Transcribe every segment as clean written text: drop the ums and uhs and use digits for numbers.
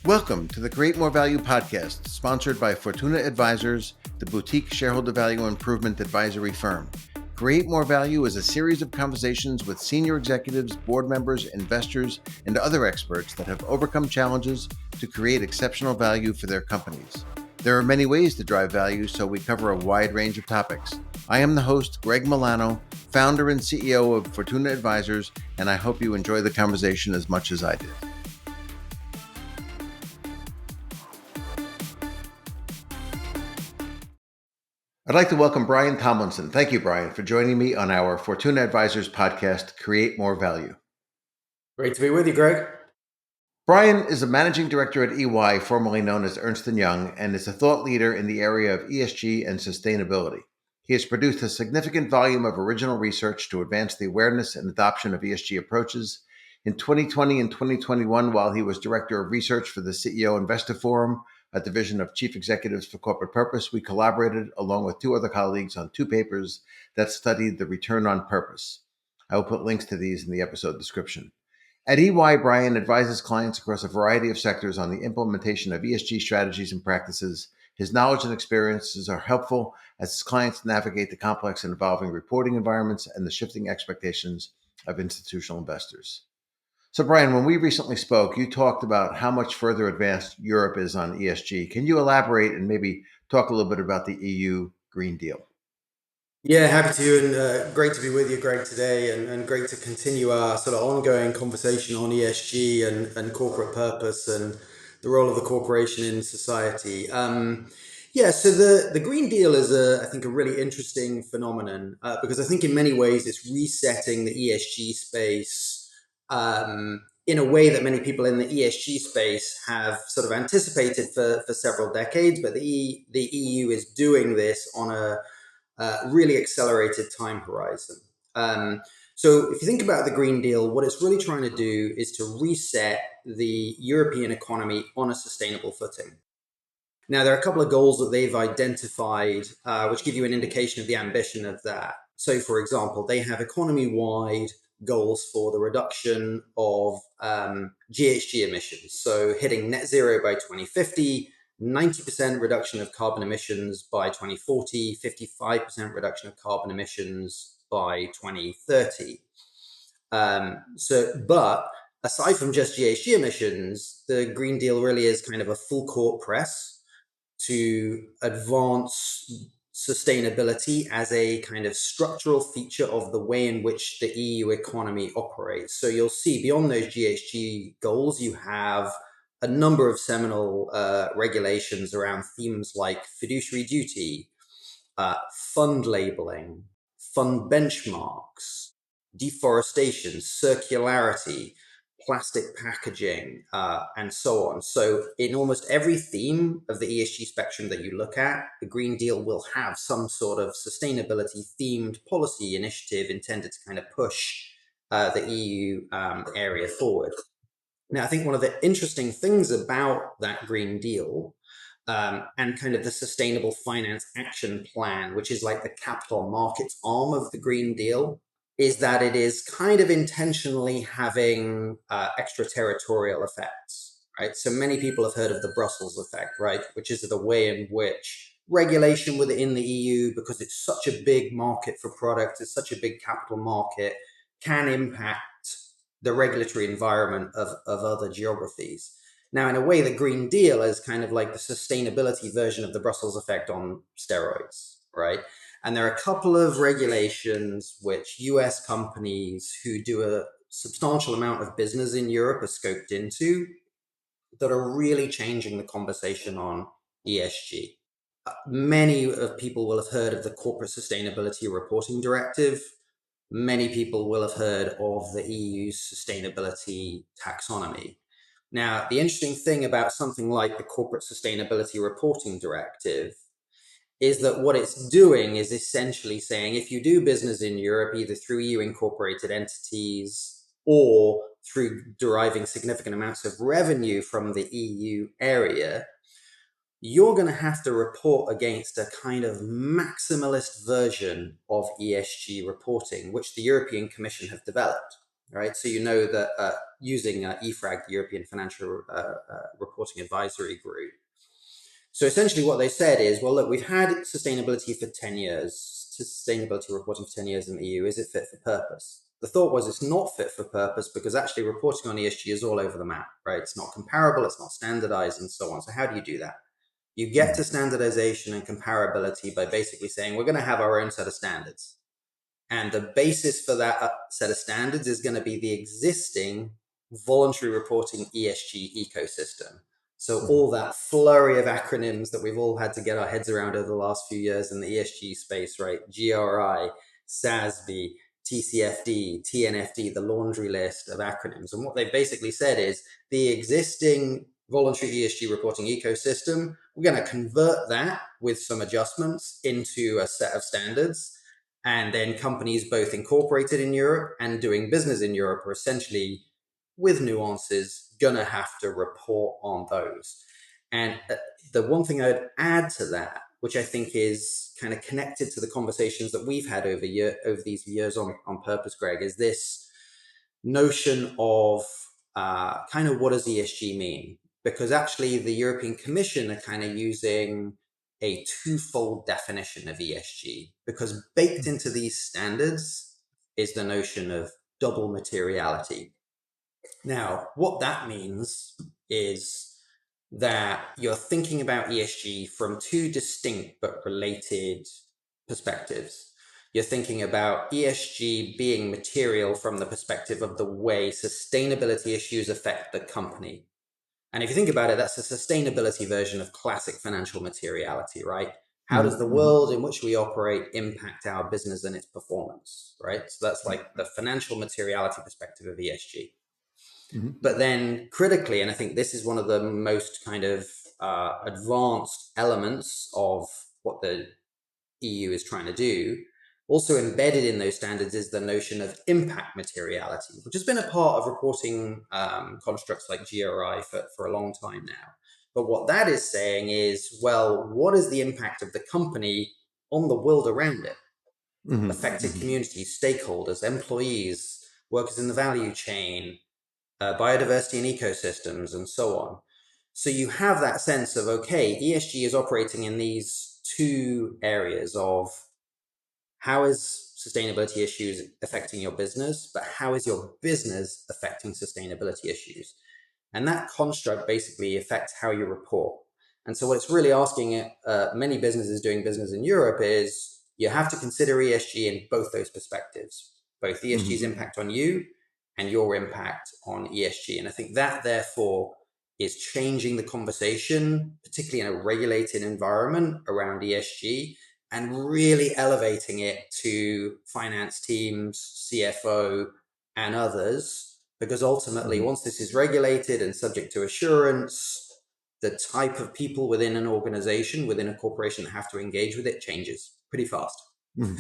Welcome to the Create More Value podcast, sponsored by Fortuna Advisors, the boutique shareholder value improvement advisory firm. Create More Value is a series of conversations with senior executives, board members, investors, and other experts that have overcome challenges to create exceptional value for their companies. There are many ways to drive value, so we cover a wide range of topics. I am the host, Greg Milano, founder and CEO of Fortuna Advisors, and I hope you enjoy the conversation as much as I did. I'd like to welcome Brian Tomlinson. Thank you, Brian, for joining me on our Fortuna Advisors podcast, Create More Value. Great to be with you, Greg. Brian is a managing director at EY, formerly known as Ernst & Young, and is a thought leader in the area of ESG and sustainability. He has produced a significant volume of original research to advance the awareness and adoption of ESG approaches. In 2020 and 2021, while he was director of research for the CEO Investor Forum, a division of Chief Executives for Corporate Purpose, we collaborated along with two other colleagues on two papers that studied the return on purpose. I will put links to these in the episode description. At EY, Brian advises clients across a variety of sectors on the implementation of ESG strategies and practices. His knowledge and experiences are helpful as his clients navigate the complex and evolving reporting environments and the shifting expectations of institutional investors. So, Brian, when we recently spoke, you talked about how much further advanced Europe is on ESG. Can you elaborate and maybe talk a little bit about the EU Green Deal? Yeah, happy to, and great to be with you, Greg, today, and great to continue our sort of ongoing conversation on ESG and corporate purpose and the role of the corporation in society. So the Green Deal is, I think, a really interesting phenomenon because I think in many ways it's resetting the ESG space in a way that many people in the ESG space have sort of anticipated for several decades, but the EU is doing this on a really accelerated time horizon. So if you think about the Green Deal, what it's really trying to do is to reset the European economy on a sustainable footing. Now, there are a couple of goals that they've identified, which give you an indication of the ambition of that. So, for example, they have economy-wide goals for the reduction of GHG emissions. So hitting net zero by 2050, 90% reduction of carbon emissions by 2040, 55% reduction of carbon emissions by 2030. But aside from just GHG emissions, the Green Deal really is kind of a full court press to advance sustainability as a kind of structural feature of the way in which the EU economy operates. So you'll see beyond those GHG goals, you have a number of seminal regulations around themes like fiduciary duty, fund labeling, fund benchmarks, deforestation, circularity, plastic packaging, and so on. So in almost every theme of the ESG spectrum that you look at, the Green Deal will have some sort of sustainability themed policy initiative intended to kind of push the EU area forward. Now, I think one of the interesting things about that Green Deal and kind of the Sustainable Finance Action Plan, which is like the capital markets arm of the Green Deal, is that it is kind of intentionally having extraterritorial effects, right? So many people have heard of the Brussels effect, right? Which is the way in which regulation within the EU, because it's such a big market for products, it's such a big capital market, can impact the regulatory environment of other geographies. Now, in a way, the Green Deal is kind of like the sustainability version of the Brussels effect on steroids, right? And there are a couple of regulations which US companies who do a substantial amount of business in Europe are scoped into that are really changing the conversation on ESG. Many of people will have heard of the Corporate Sustainability Reporting Directive. Many people will have heard of the EU's sustainability taxonomy. Now, the interesting thing about something like the Corporate Sustainability Reporting Directive is that what it's doing is essentially saying if you do business in Europe, either through EU incorporated entities or through deriving significant amounts of revenue from the EU area, you're going to have to report against a kind of maximalist version of ESG reporting, which the European Commission have developed, right? So you know that using EFRAG, the European Financial Reporting Advisory Group. So essentially what they said is, well, look, we've had sustainability for 10 years, sustainability reporting for 10 years in the EU. Is it fit for purpose? The thought was it's not fit for purpose because actually reporting on ESG is all over the map, right? It's not comparable, it's not standardized, and so on. So how do you do that? You get to standardization and comparability by basically saying, we're going to have our own set of standards. And the basis for that set of standards is going to be the existing voluntary reporting ESG ecosystem. So all that flurry of acronyms that we've all had to get our heads around over the last few years in the ESG space, right? GRI, SASB, TCFD, TNFD, the laundry list of acronyms. And what they basically said is the existing voluntary ESG reporting ecosystem, we're going to convert that with some adjustments into a set of standards. And then companies both incorporated in Europe and doing business in Europe are essentially, with nuances, going to have to report on those. And the one thing I'd add to that, which I think is kind of connected to the conversations that we've had over these years on purpose, Greg, is this notion of kind of what does ESG mean? Because actually the European Commission are kind of using a twofold definition of ESG, because baked into these standards is the notion of double materiality. Now, what that means is that you're thinking about ESG from two distinct but related perspectives. You're thinking about ESG being material from the perspective of the way sustainability issues affect the company. And if you think about it, that's a sustainability version of classic financial materiality, right? How does the world in which we operate impact our business and its performance, right? So that's like the financial materiality perspective of ESG. But then critically, and I think this is one of the most kind of advanced elements of what the EU is trying to do, also embedded in those standards is the notion of impact materiality, which has been a part of reporting constructs like GRI for a long time now. But what that is saying is, well, what is the impact of the company on the world around it? Affected communities, stakeholders, employees, workers in the value chain, biodiversity and ecosystems, and so on. So you have that sense of, okay, ESG is operating in these two areas of how is sustainability issues affecting your business, but how is your business affecting sustainability issues? And that construct basically affects how you report. And so what it's really asking many businesses doing business in Europe is you have to consider ESG in both those perspectives, both ESG's impact on you and your impact on ESG. And I think that therefore is changing the conversation, particularly in a regulated environment around ESG, and really elevating it to finance teams, CFO, and others. Because ultimately, once this is regulated and subject to assurance, the type of people within an organization, within a corporation that have to engage with it changes pretty fast. Let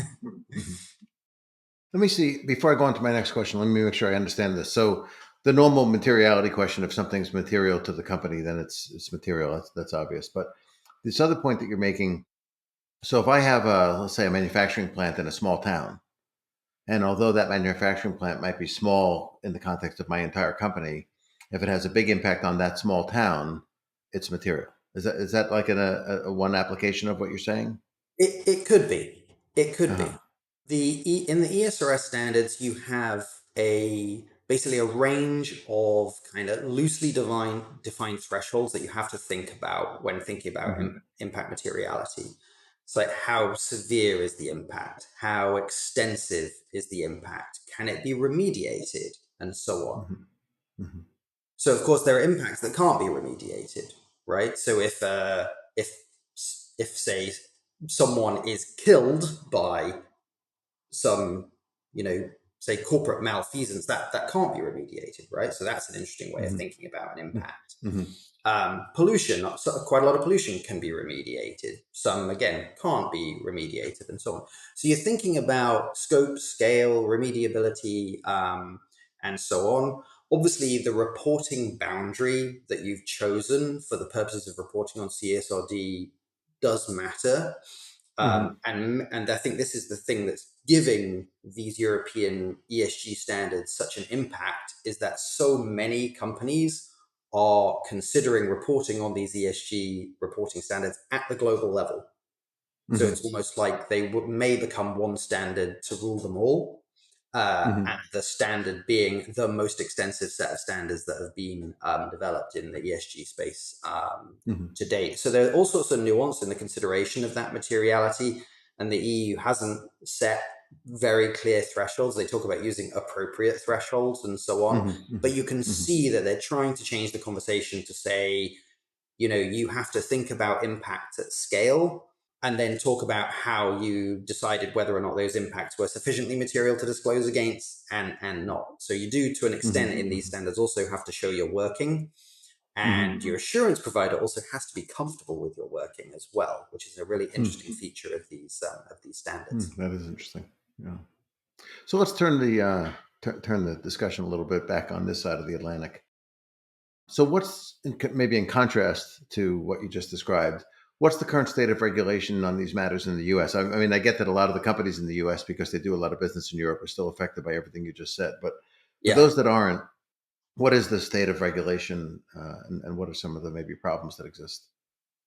me see, before I go on to my next question, let me make sure I understand this. So the normal materiality question, if something's material to the company, then it's material. That's obvious. But this other point that you're making, so if I have let's say a manufacturing plant in a small town, and although that manufacturing plant might be small in the context of my entire company, if it has a big impact on that small town, it's material. Is that like a one application of what you're saying? It could be. It could Uh-huh. be. In the ESRS standards, you have basically a range of kind of loosely defined thresholds that you have to think about when thinking about impact materiality. It's like, how severe is the impact? How extensive is the impact? Can it be remediated? And so on. So of course there are impacts that can't be remediated, right? So if say someone is killed by some, say corporate malfeasance, that can't be remediated, right? So that's an interesting way of thinking about an impact. Pollution, quite a lot of pollution can be remediated. Some, again, can't be remediated, and so on. So you're thinking about scope, scale, remediability, and so on. Obviously, the reporting boundary that you've chosen for the purposes of reporting on CSRD does matter. And I think this is the thing that's giving these European ESG standards such an impact is that so many companies are considering reporting on these ESG reporting standards at the global level. So Mm-hmm. it's almost like they may become one standard to rule them all, Mm-hmm. and the standard being the most extensive set of standards that have been developed in the ESG space Mm-hmm. to date. So there are all sorts of nuance in the consideration of that materiality, and the EU hasn't set very clear thresholds. They talk about using appropriate thresholds and so on, Mm-hmm. but you can Mm-hmm. see that they're trying to change the conversation to say, you have to think about impact at scale and then talk about how you decided whether or not those impacts were sufficiently material to disclose against and not. So you do, to an extent, in these standards also have to show you're working, and Mm-hmm. your assurance provider also has to be comfortable with your working as well, which is a really interesting Mm-hmm. feature of these standards. That is interesting. Yeah. So let's turn turn the discussion a little bit back on this side of the Atlantic. So, maybe in contrast to what you just described, what's the current state of regulation on these matters in the U.S.? I mean, I get that a lot of the companies in the U.S., because they do a lot of business in Europe, are still affected by everything you just said. But for Yeah. those that aren't, what is the state of regulation, and what are some of the maybe problems that exist?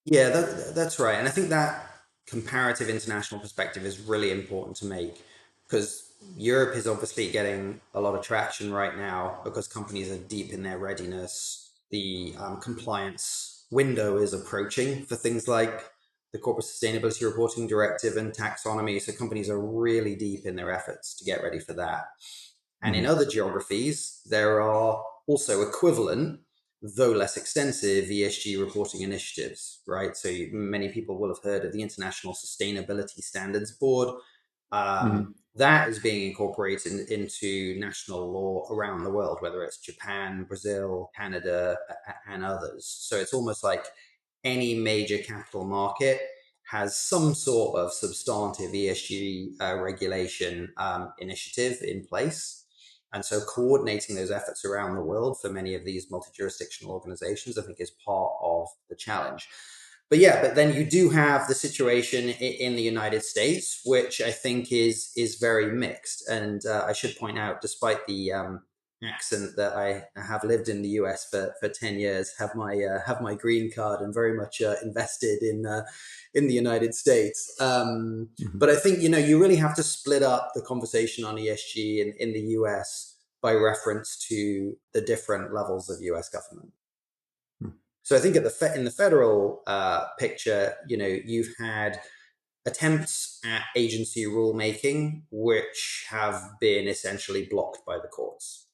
Yeah, that's right. And I think that comparative international perspective is really important to make, because Europe is obviously getting a lot of traction right now because companies are deep in their readiness. The compliance window is approaching for things like the Corporate Sustainability Reporting Directive and taxonomy. So companies are really deep in their efforts to get ready for that. And in Mm-hmm. other geographies, there are also equivalent, though less extensive, ESG reporting initiatives, right? So many people will have heard of the International Sustainability Standards Board. Mm-hmm. That is being incorporated into national law around the world, whether it's Japan, Brazil, Canada, and others. So it's almost like any major capital market has some sort of substantive ESG regulation initiative in place. And so coordinating those efforts around the world for many of these multi-jurisdictional organizations, I think, is part of the challenge. But yeah, but then you do have the situation in the United States, which I think is very mixed. And I should point out, despite the accent, that I have lived in the US for 10 years, have my green card, and very much invested in the United States. Mm-hmm. But I think, you really have to split up the conversation on ESG in the US by reference to the different levels of US government. So I think in the federal picture, you've had attempts at agency rulemaking, which have been essentially blocked by the courts,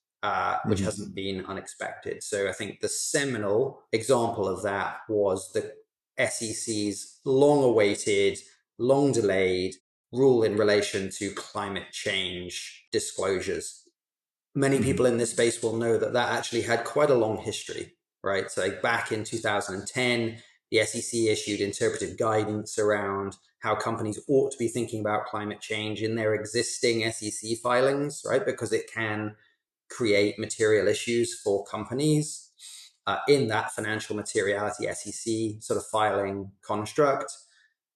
which Mm-hmm. hasn't been unexpected. So I think the seminal example of that was the SEC's long awaited, long delayed rule in relation to climate change disclosures. Many Mm-hmm. people in this space will know that actually had quite a long history, right? So back in 2010, the SEC issued interpretive guidance around how companies ought to be thinking about climate change in their existing SEC filings, right? Because it can create material issues for companies in that financial materiality SEC sort of filing construct.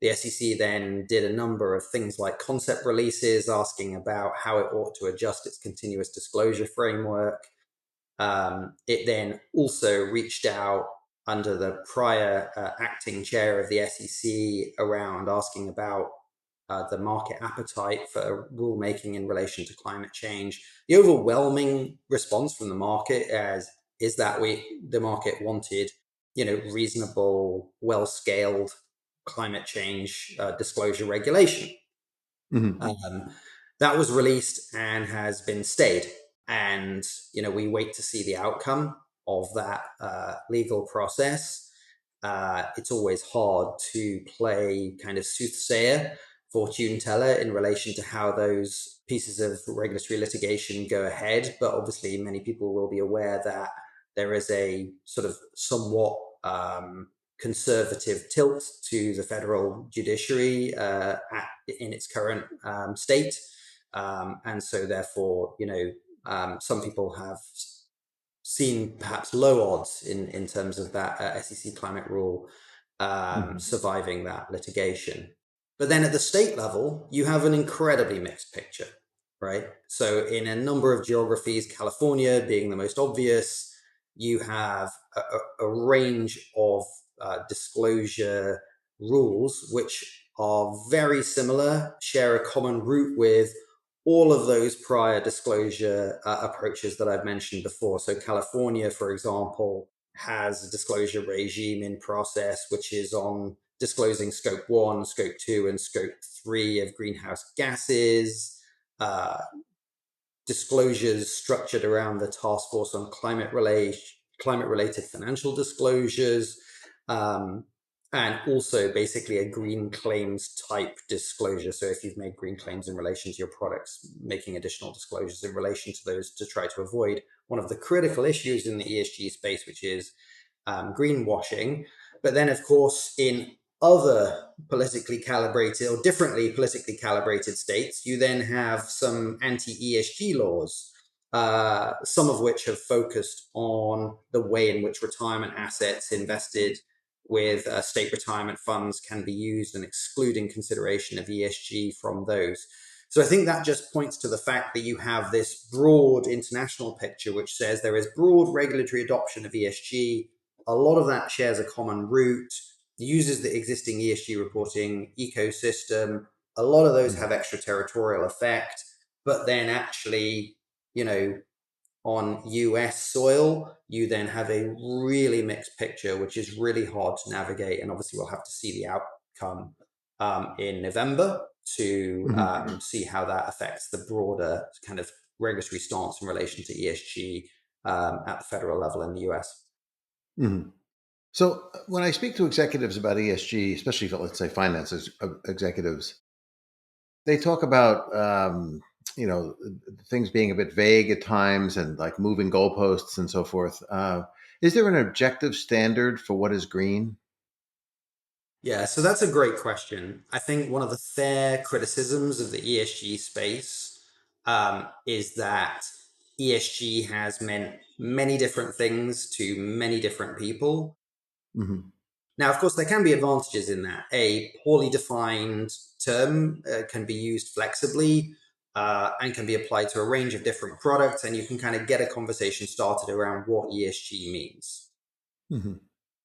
The SEC then did a number of things like concept releases, asking about how it ought to adjust its continuous disclosure framework. It then also reached out under the prior acting chair of the SEC around asking about the market appetite for rulemaking in relation to climate change. The overwhelming response from the market is that the market wanted, reasonable, well-scaled climate change disclosure regulation. Mm-hmm. Um, that was released and has been stayed. And, we wait to see the outcome of that legal process. It's always hard to play kind of soothsayer, fortune teller in relation to how those pieces of regulatory litigation go ahead. But obviously, many people will be aware that there is a sort of somewhat conservative tilt to the federal judiciary in its current state. And so, therefore, some people have seen perhaps low odds in terms of that SEC climate rule Mm-hmm. surviving that litigation. But then at the state level, you have an incredibly mixed picture, right? So in a number of geographies, California being the most obvious, you have a range of disclosure rules which are very similar, share a common root with all of those prior disclosure approaches that I've mentioned before. So California, for example, has a disclosure regime in process, which is on disclosing scope 1, scope 2, and scope 3 of greenhouse gases, uh, disclosures structured around the task force on climate-related financial disclosures, and also basically a green claims type disclosure. So if you've made green claims in relation to your products, making additional disclosures in relation to those to try to avoid one of the critical issues in the ESG space, which is greenwashing. But then, of course, in other politically calibrated or differently politically calibrated states, you then have some anti-ESG laws, some of which have focused on the way in which retirement assets invested with state retirement funds can be used and excluding consideration of ESG from those. So I think that just points to the fact that you have this broad international picture, which says there is broad regulatory adoption of ESG. A lot of that shares a common root, uses the existing ESG reporting ecosystem. A lot of those have extraterritorial effect, but then actually, on US soil, you then have a really mixed picture, which is really hard to navigate. And obviously, we'll have to see the outcome in November to see how that affects the broader kind of regulatory stance in relation to ESG at the federal level in the US. Mm-hmm. So when I speak to executives about ESG, especially for, let's say, finance executives, they talk about things being a bit vague at times and like moving goalposts and so forth. Is there an objective standard for what is green? Yeah, so that's a great question. I think one of the fair criticisms of the ESG space is that ESG has meant many different things to many different people. Mm-hmm. Now, of course, there can be advantages in that. A poorly defined term can be used flexibly and can be applied to a range of different products, and you can kind of get a conversation started around what ESG means. Mm-hmm.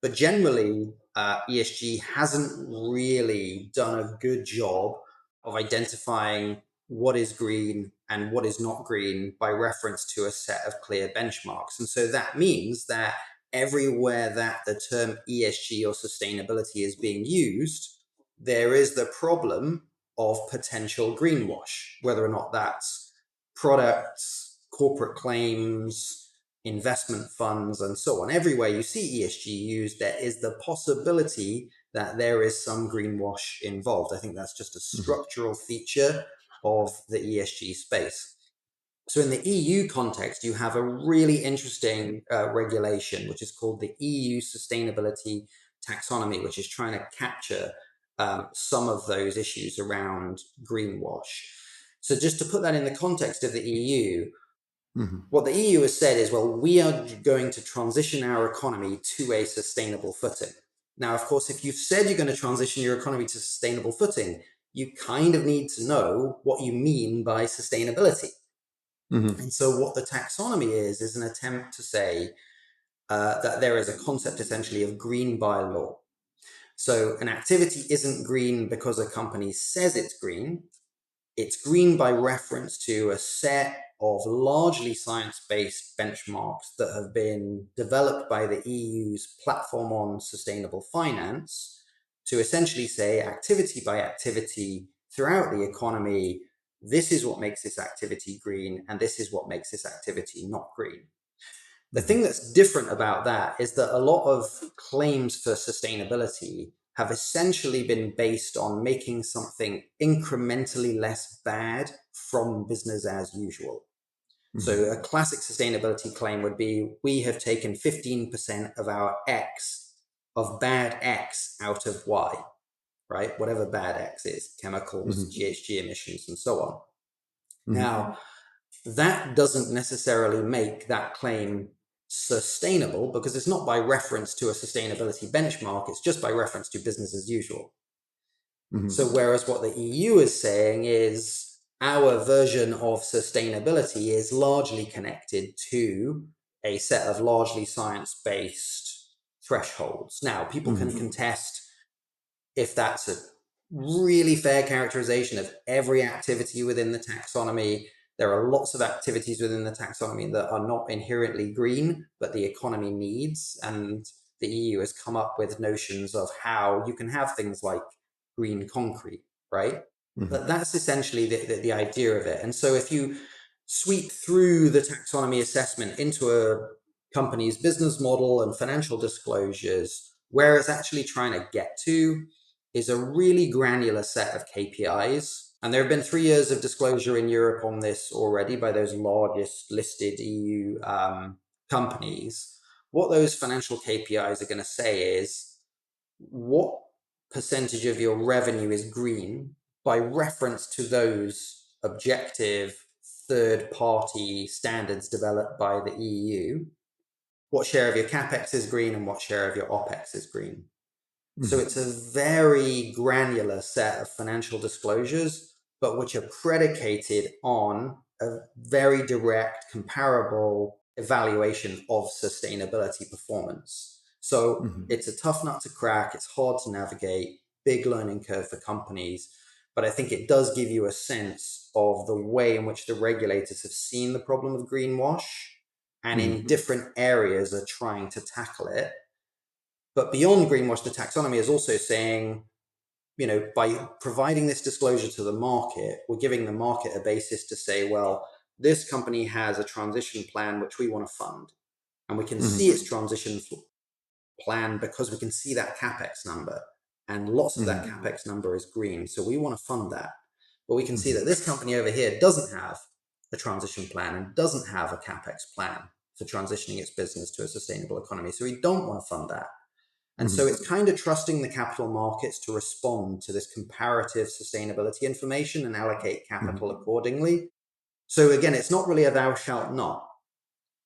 But generally, ESG hasn't really done a good job of identifying what is green and what is not green by reference to a set of clear benchmarks. And so that means that everywhere that the term ESG or sustainability is being used, there is the problem of potential greenwash, whether or not that's products, corporate claims, investment funds, and so on. Everywhere you see ESG used, there is the possibility that there is some greenwash involved. I think that's just a Mm-hmm. structural feature of the ESG space. So in the EU context, you have a really interesting regulation, which is called the EU Sustainability Taxonomy, which is trying to capture some of those issues around greenwash. So just to put that in the context of the EU, Mm-hmm. what the EU has said is, well, we are going to transition our economy to a sustainable footing. Now, of course, if you've said you're going to transition your economy to sustainable footing, you kind of need to know what you mean by sustainability. Mm-hmm. And so what the taxonomy is an attempt to say that there is a concept essentially of green by law. So an activity isn't green because a company says it's green. It's green by reference to a set of largely science-based benchmarks that have been developed by the EU's platform on sustainable finance to essentially say activity by activity throughout the economy, this is what makes this activity green and this is what makes this activity not green. The Mm-hmm. thing that's different about that is that a lot of claims for sustainability have essentially been based on making something incrementally less bad from business as usual. Mm-hmm. So a classic sustainability claim would be, we have taken 15% of our X, of bad X out of Y, right? Whatever bad X is, chemicals, Mm-hmm. GHG emissions, and so on. Mm-hmm. Now, that doesn't necessarily make that claim sustainable because it's not by reference to a sustainability benchmark, it's just by reference to business as usual. Mm-hmm. So whereas what the EU is saying is our version of sustainability is largely connected to a set of largely science-based thresholds. Now, people can Mm-hmm. contest if that's a really fair characterization of every activity within the taxonomy. There are lots of activities within the taxonomy that are not inherently green, but the economy needs. And the EU has come up with notions of how you can have things like green concrete, right? Mm-hmm. But that's essentially the idea of it. And so if you sweep through the taxonomy assessment into a company's business model and financial disclosures, where it's actually trying to get to is a really granular set of KPIs. And there have been 3 years of disclosure in Europe on this already by those largest listed EU companies. What those financial KPIs are going to say is what percentage of your revenue is green by reference to those objective third-party standards developed by the EU. What share of your CapEx is green and what share of your OpEx is green. So Mm-hmm. it's a very granular set of financial disclosures, but which are predicated on a very direct, comparable evaluation of sustainability performance. So Mm-hmm. it's a tough nut to crack. It's hard to navigate, big learning curve for companies. But I think it does give you a sense of the way in which the regulators have seen the problem of greenwash and in Mm-hmm. different areas are trying to tackle it. But beyond greenwash, the taxonomy is also saying, by providing this disclosure to the market, we're giving the market a basis to say, well, this company has a transition plan which we want to fund. And we can see its transition plan because we can see that CapEx number. And lots of that Mm-hmm. CapEx number is green. So we want to fund that. But we can see Mm-hmm. that this company over here doesn't have a transition plan and doesn't have a CapEx plan for transitioning its business to a sustainable economy. So we don't want to fund that. And so Mm-hmm. it's kind of trusting the capital markets to respond to this comparative sustainability information and allocate capital Mm-hmm. accordingly. So again, it's not really a thou shalt not.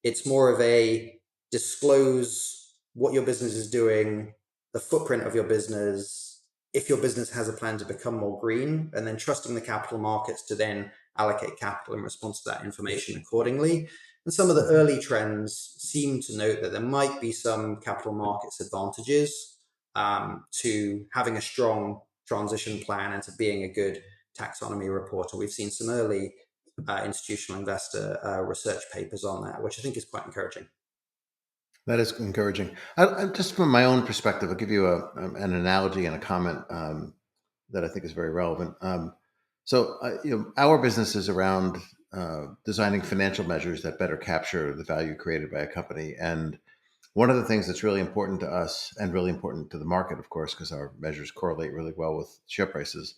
It's more of a disclose what your business is doing, the footprint of your business, if your business has a plan to become more green, and then trusting the capital markets to then allocate capital in response to that information accordingly. And some of the Mm-hmm. early trends seem to note that there might be some capital markets advantages to having a strong transition plan and to being a good taxonomy reporter. We've seen some early institutional investor research papers on that, which I think is quite encouraging. That is encouraging. Just from my own perspective, I'll give you an analogy and a comment that I think is very relevant. Our business is around designing financial measures that better capture the value created by a company. And one of the things that's really important to us and really important to the market, of course, because our measures correlate really well with share prices,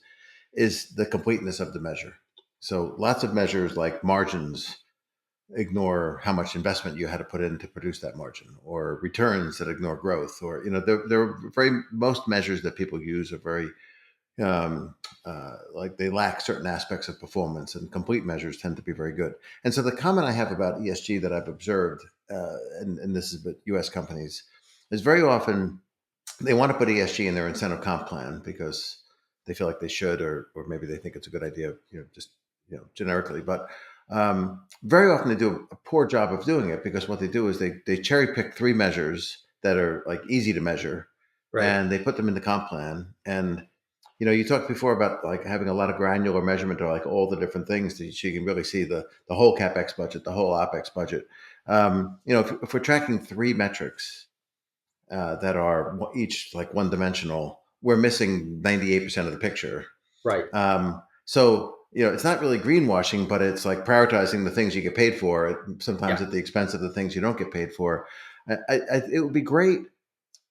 is the completeness of the measure. So lots of measures like margins ignore how much investment you had to put in to produce that margin, or returns that ignore growth, or they're very most measures that people use are very um, like they lack certain aspects of performance, and complete measures tend to be very good. And so the comment I have about ESG that I've observed, and this is with U.S. companies, is very often they want to put ESG in their incentive comp plan because they feel like they should, or maybe they think it's a good idea, just generically. But very often they do a poor job of doing it because what they do is they cherry pick three measures that are like easy to measure, Right, and they put them in the comp plan. And you talked before about like having a lot of granular measurement or like all the different things that so you can really see the whole capex budget, the whole opex budget. If we're tracking three metrics that are each like one dimensional, we're missing 98% of the picture. right. So it's not really greenwashing, but it's like prioritizing the things you get paid for, sometimes Yeah, at the expense of the things you don't get paid for. It would be great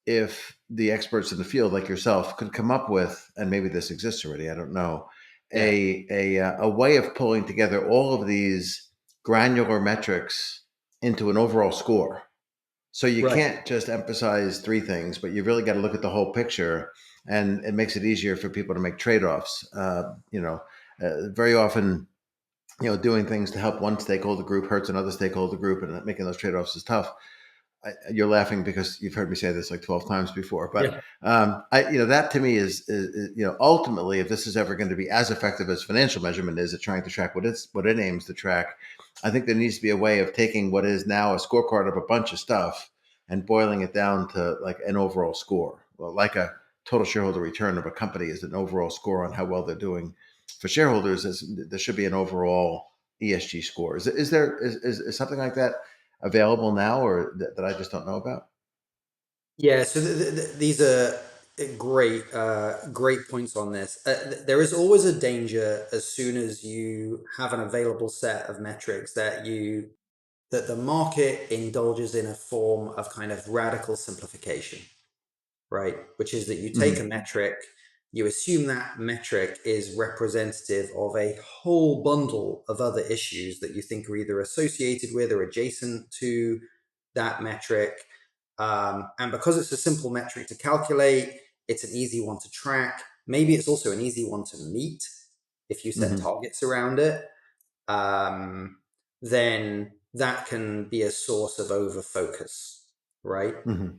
if the experts in the field, like yourself, could come up with, and maybe this exists already, I don't know, yeah, a way of pulling together all of these granular metrics into an overall score, so you right. can't just emphasize three things, but you really got to look at the whole picture, and it makes it easier for people to make trade-offs. Very often, doing things to help one stakeholder group hurts another stakeholder group, and making those trade-offs is tough. you're laughing because you've heard me say this like 12 times before, but Yeah. that to me is, ultimately, if this is ever going to be as effective as financial measurement is at trying to track what it aims to track, I think there needs to be a way of taking what is now a scorecard of a bunch of stuff and boiling it down to like an overall score. Well, like a total shareholder return of a company is an overall score on how well they're doing. For shareholders, there should be an overall ESG score. Is something like that available now, or that I just don't know about? Yeah, so these are great points on this. There is always a danger as soon as you have an available set of metrics that the market indulges in a form of kind of radical simplification, right? Which is that you take a Hmm. metric, you assume that metric is representative of a whole bundle of other issues that you think are either associated with or adjacent to that metric. And because it's a simple metric to calculate, it's an easy one to track. Maybe it's also an easy one to meet if you set Hmm. targets around it. Um, then that can be a source of over focus, right? Hmm.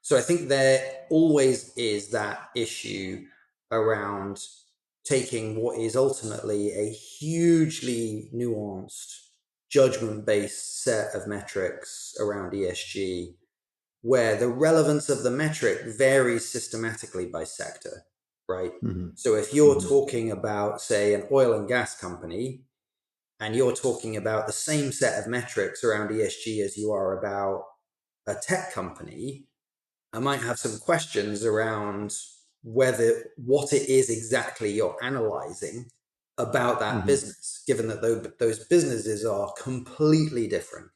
So I think there always is that issue around taking what is ultimately a hugely nuanced, judgment based set of metrics around ESG, where the relevance of the metric varies systematically by sector, right? Hmm. So if you're Hmm. talking about, say, an oil and gas company, and you're talking about the same set of metrics around ESG as you are about a tech company, I might have some questions around whether what it is exactly you're analyzing about that Hmm. business, given that those businesses are completely different,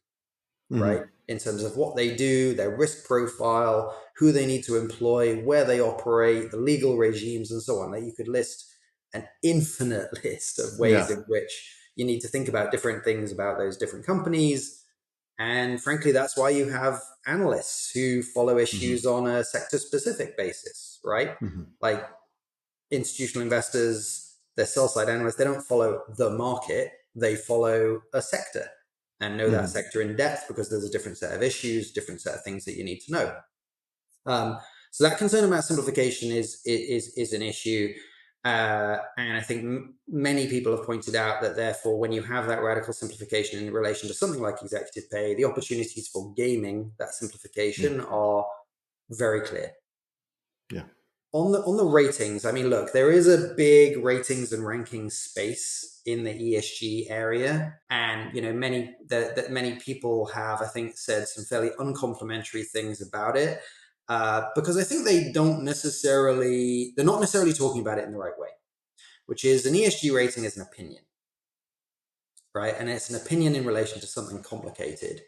right? Hmm. In terms of what they do, their risk profile, who they need to employ, where they operate, the legal regimes, and so on. That you could list an infinite list of ways Yeah. in which you need to think about different things about those different companies. And frankly, that's why you have analysts who follow Hmm. issues on a sector specific basis, right? Hmm. Like institutional investors, they're sell side analysts, they don't follow the market, they follow a sector and know that Hmm. sector in depth because there's a different set of issues, different set of things that you need to know. Um, so that concern about simplification is an issue. And I think many people have pointed out that therefore, when you have that radical simplification in relation to something like executive pay, the opportunities for gaming that Yeah. simplification are very clear. Yeah. On the ratings, I mean, look, there is a big ratings and rankings space in the ESG area, and many that many people have, I think, said some fairly uncomplimentary things about it, because I think they're not necessarily talking about it in the right way, which is an ESG rating is an opinion, right? And it's an opinion in relation to something complicated.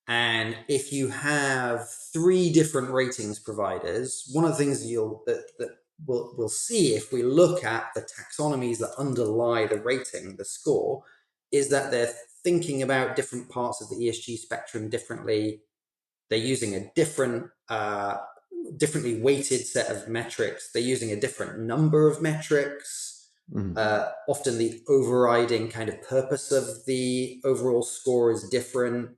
And if you have three different ratings providers, one of the things that we'll see if we look at the taxonomies that underlie the rating, the score, is that they're thinking about different parts of the ESG spectrum differently. They're using a differently weighted set of metrics. They're using a different number of metrics. Hmm. Often the overriding kind of purpose of the overall score is different.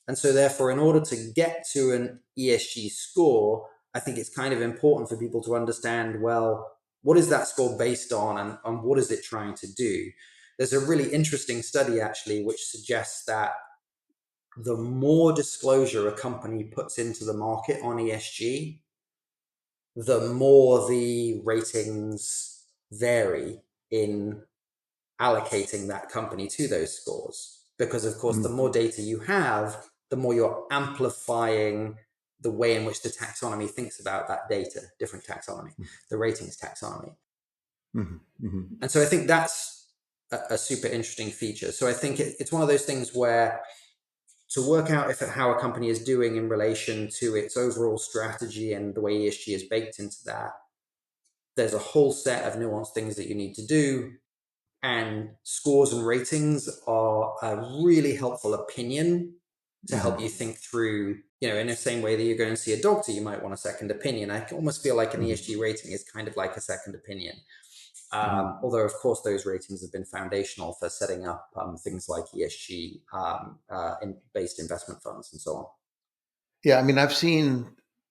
And so, therefore, in order to get to an ESG score, I think it's kind of important for people to understand, well, what is that score based on, and what is it trying to do? There's a really interesting study, actually, which suggests that the more disclosure a company puts into the market on ESG, the more the ratings vary in allocating that company to those scores. Because, of course, the Hmm. more data you have, the more you're amplifying the way in which the taxonomy thinks about that data, different taxonomy, the ratings taxonomy. Hmm. Hmm. And so I think that's a super interesting feature. So I think it's one of those things where to work out how a company is doing in relation to its overall strategy and the way ESG is baked into that, there's a whole set of nuanced things that you need to do. And scores and ratings are a really helpful opinion to help Hmm. you think through, in the same way that you're going to see a doctor, you might want a second opinion. I almost feel like an Hmm. ESG rating is kind of like a second opinion. Although, of course, those ratings have been foundational for setting up things like ESG based investment funds and so on. Yeah, I mean, I've seen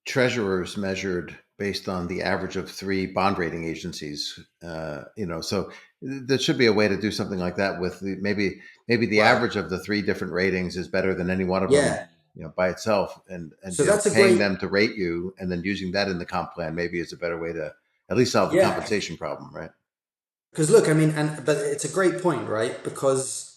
treasurers measured based on the average of three bond rating agencies. So there should be a way to do something like that with maybe the Right. average of the three different ratings is better than any one of them, Yeah. by itself, and So that's a paying great, them to rate you and then using that in the comp plan maybe is a better way to at least solve the yeah. compensation problem, right? Because look, I mean, but it's a great point, right? Because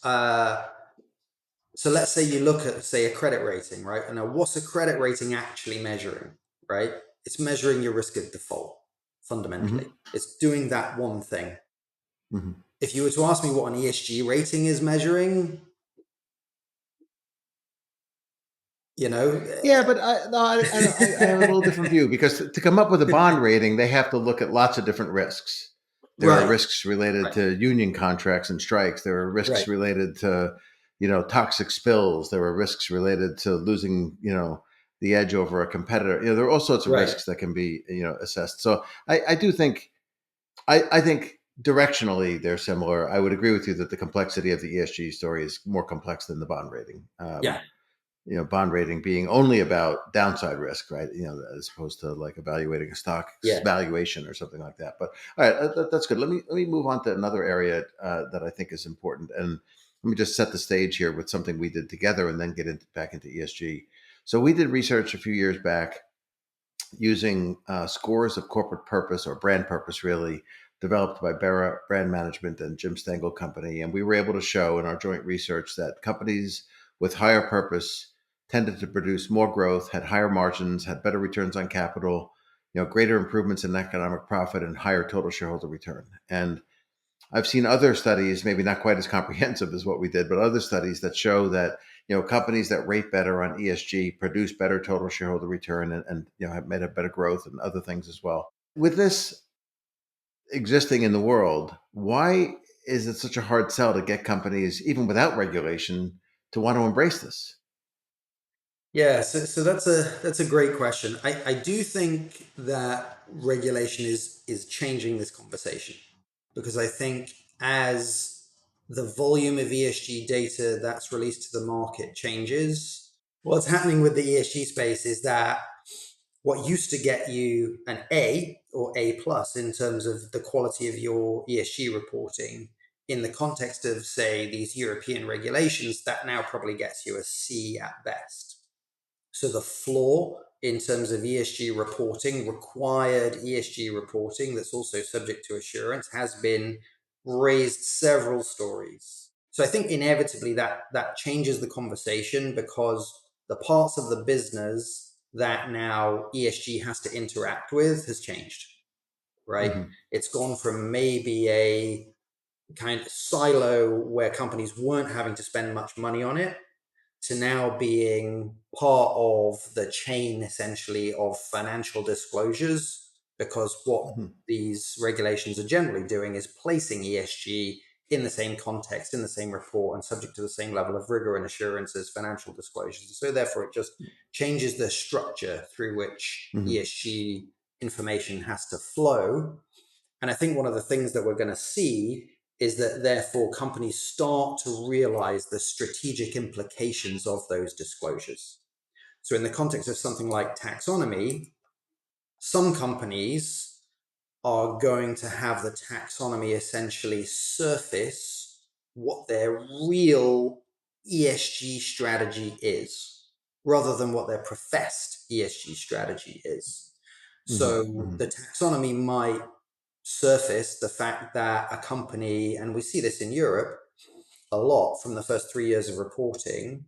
so let's say you look at, say, a credit rating, right? And now what's a credit rating actually measuring, right? It's measuring your risk of default, fundamentally. Hmm. It's doing that one thing. Hmm. If you were to ask me what an ESG rating is measuring, you know, Yeah, but I, no, I have a little different view because to come up with a bond rating, they have to look at lots of different risks. There are right, risks related right, to union contracts and strikes. There are risks right, related to, toxic spills. There are risks related to losing, the edge over a competitor. There are all sorts of right. risks that can be, assessed. So I do think, I think directionally they're similar. I would agree with you that the complexity of the ESG story is more complex than the bond rating. Yeah, Bond rating being only about downside risk, right? As opposed to like evaluating a stock's yeah, valuation or something like that. But all right, that's good. Let me move on to another area that I think is important, and let me just set the stage here with something we did together, and then get back into ESG. So we did research a few years back using scores of corporate purpose or brand purpose, really developed by Barra Brand Management and Jim Stengel Company. And we were able to show in our joint research that companies with higher purpose tended to produce more growth, had higher margins, had better returns on capital, greater improvements in economic profit, and higher total shareholder return. And I've seen other studies, maybe not quite as comprehensive as what we did, but other studies that show that companies that rate better on ESG produce better total shareholder return, and have made a better growth and other things as well. With this existing in the world, why is it such a hard sell to get companies, even without regulation, to want to embrace this? yeah. So that's a great question. I do think that regulation is changing this conversation, because I think as the volume of ESG data that's released to the market changes, what's happening with the ESG space is that what used to get you an A or A plus in terms of the quality of your ESG reporting in the context of, say, these European regulations, that now probably gets you a C at best. So the floor in terms of ESG reporting, required ESG reporting that's also subject to assurance, has been raised several stories. So I think inevitably that changes the conversation, because the parts of the business that now ESG has to interact with has changed, right? Hmm. It's gone from maybe a kind of silo where companies weren't having to spend much money on it, to now being part of the chain, essentially, of financial disclosures, because what Hmm. these regulations are generally doing is placing ESG in the same context, in the same report, and subject to the same level of rigor and assurance as financial disclosures. So therefore it just changes the structure through which Hmm. ESG information has to flow. And I think one of the things that we're going to see is that therefore companies start to realize the strategic implications of those disclosures. So in the context of something like taxonomy, some companies are going to have the taxonomy essentially surface what their real ESG strategy is, rather than what their professed ESG strategy is. Hmm. So Hmm. the taxonomy might surface the fact that a company, and we see this in Europe a lot from the first 3 years of reporting,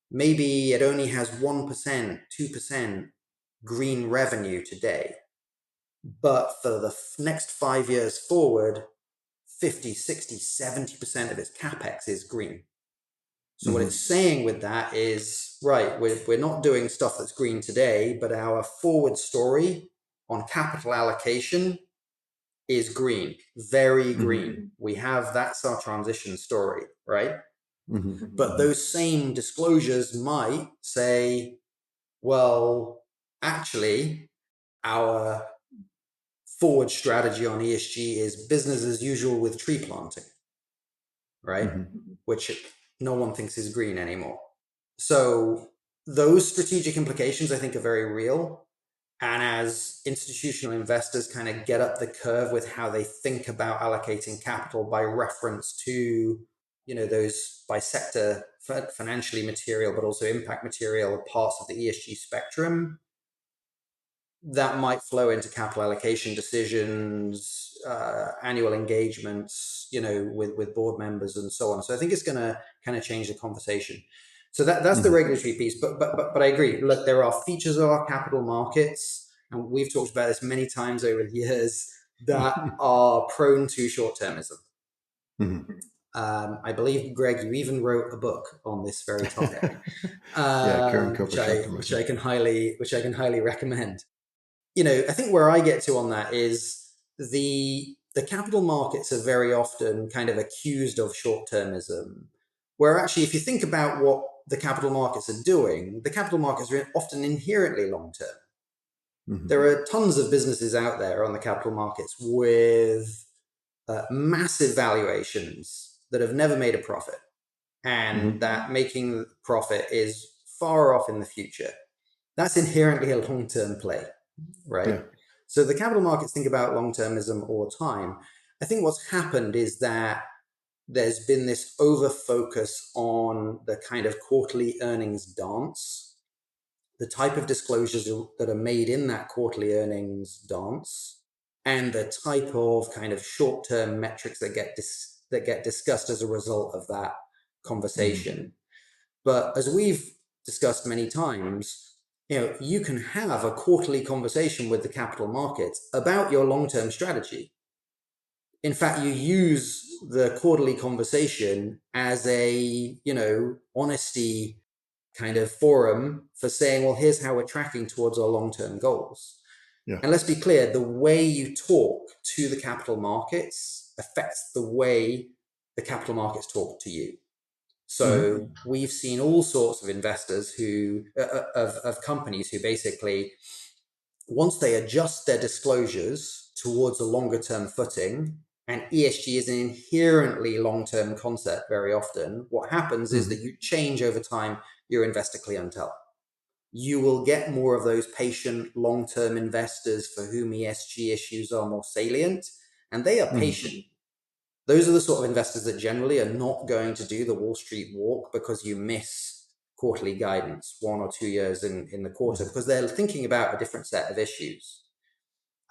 maybe it only has 1%, 2% green revenue today. But for the next 5 years forward, 50, 60, 70% of its capex is green. So what Hmm. it's saying with that is, right, we're not doing stuff that's green today, but our forward story on capital allocation is green, very Hmm. green. We have, that's our transition story, right? Hmm. But those same disclosures might say, well, actually, our forward strategy on ESG is business as usual with tree planting, right? Which no one thinks is green anymore. So those strategic implications, I think, are very real. And as institutional investors kind of get up the curve with how they think about allocating capital by reference to, those by sector, financially material, but also impact material parts of the ESG spectrum, that might flow into capital allocation decisions, annual engagements, with board members and so on. So I think it's going to kind of change the conversation. So that's the regulatory piece. But I agree. Look, there are features of our capital markets, and we've talked about this many times over the years, that are prone to short-termism. I believe, Greg, you even wrote a book on this very topic, which I can highly recommend. I think where I get to on that is the capital markets are very often kind of accused of short-termism, where actually, if you think about what the capital markets are doing, the capital markets are often inherently long-term. There are tons of businesses out there on the capital markets with massive valuations that have never made a profit, and that making profit is far off in the future. That's inherently a long-term play. Right? Yeah. So the capital markets think about long-termism all the time. I think what's happened is that there's been this over-focus on the kind of quarterly earnings dance, the type of disclosures that are made in that quarterly earnings dance, and the type of kind of short-term metrics that get discussed as a result of that conversation. But as we've discussed many times, you can have a quarterly conversation with the capital markets about your long-term strategy. In fact, you use the quarterly conversation as a, honesty kind of forum for saying, well, here's how we're tracking towards our long-term goals. Yeah. And let's be clear, the way you talk to the capital markets affects the way the capital markets talk to you. So we've seen all sorts of investors of companies who basically, once they adjust their disclosures towards a longer term footing, and ESG is an inherently long-term concept very often, what happens is that you change over time your investor clientele. You will get more of those patient long-term investors for whom ESG issues are more salient, and they are patient. Those are the sort of investors that generally are not going to do the Wall Street walk because you miss quarterly guidance 1 or 2 years in the quarter, because they're thinking about a different set of issues.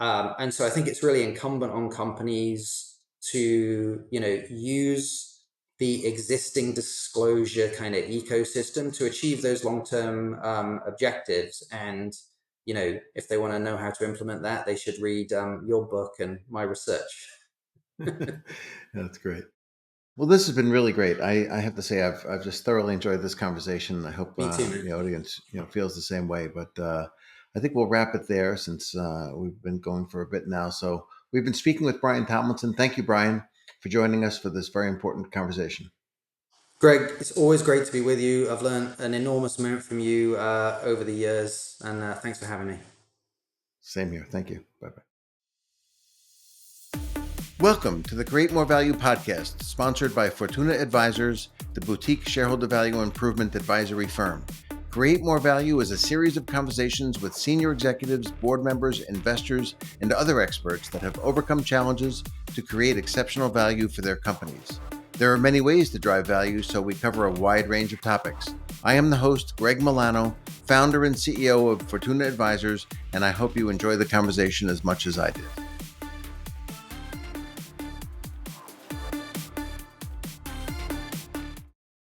And so I think it's really incumbent on companies to, use the existing disclosure kind of ecosystem to achieve those long-term objectives. And, if they want to know how to implement that, they should read your book and my research. That's great. Well, this has been really great. I have to say, I've just thoroughly enjoyed this conversation. I hope the audience feels the same way. But I think we'll wrap it there since we've been going for a bit now. So we've been speaking with Brian Tomlinson. Thank you, Brian, for joining us for this very important conversation. Greg, it's always great to be with you. I've learned an enormous amount from you over the years, and thanks for having me. Same here. Thank you. Bye-bye. Welcome to the Create More Value podcast, sponsored by Fortuna Advisors, the boutique shareholder value improvement advisory firm. Create More Value is a series of conversations with senior executives, board members, investors, and other experts that have overcome challenges to create exceptional value for their companies. There are many ways to drive value, so we cover a wide range of topics. I am the host, Greg Milano, founder and CEO of Fortuna Advisors, and I hope you enjoy the conversation as much as I did.